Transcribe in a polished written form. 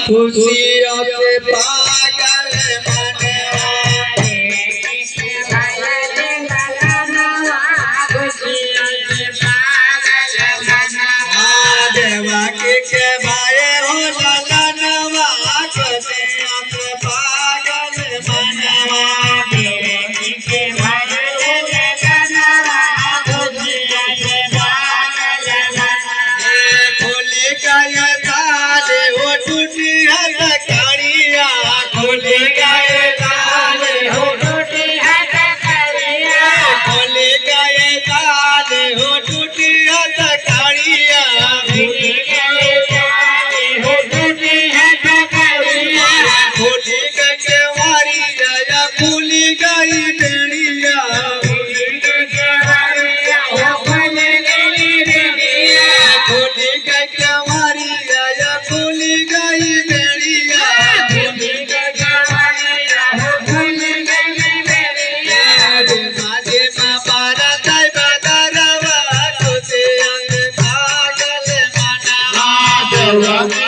खुशियों से पागल मनवा देवकी के भाई हो ललनवा खुशियों से पागल मनवा देवकी के भाई हो ललनवा खुशियों से पागल मनवा खुल गए ताले हो टूटी है तकड़िया खुल गए ताले हो टूटी है तकड़िया खुल गए ताले हो टूटी है तकड़िया खुल गए ताले हो टूटी है तकड़िया खुल गए केवाड़िया या खुल गई बेड़िया खुल गए केवाड़िया या खुल गई बेड़िया खुल गए केवाड़िया या खुल गई बेड़िया खुल गए केवाड़िया या खुल गई बेड़िया माजे मां भारत बदरवा खुशी अंग पागल मना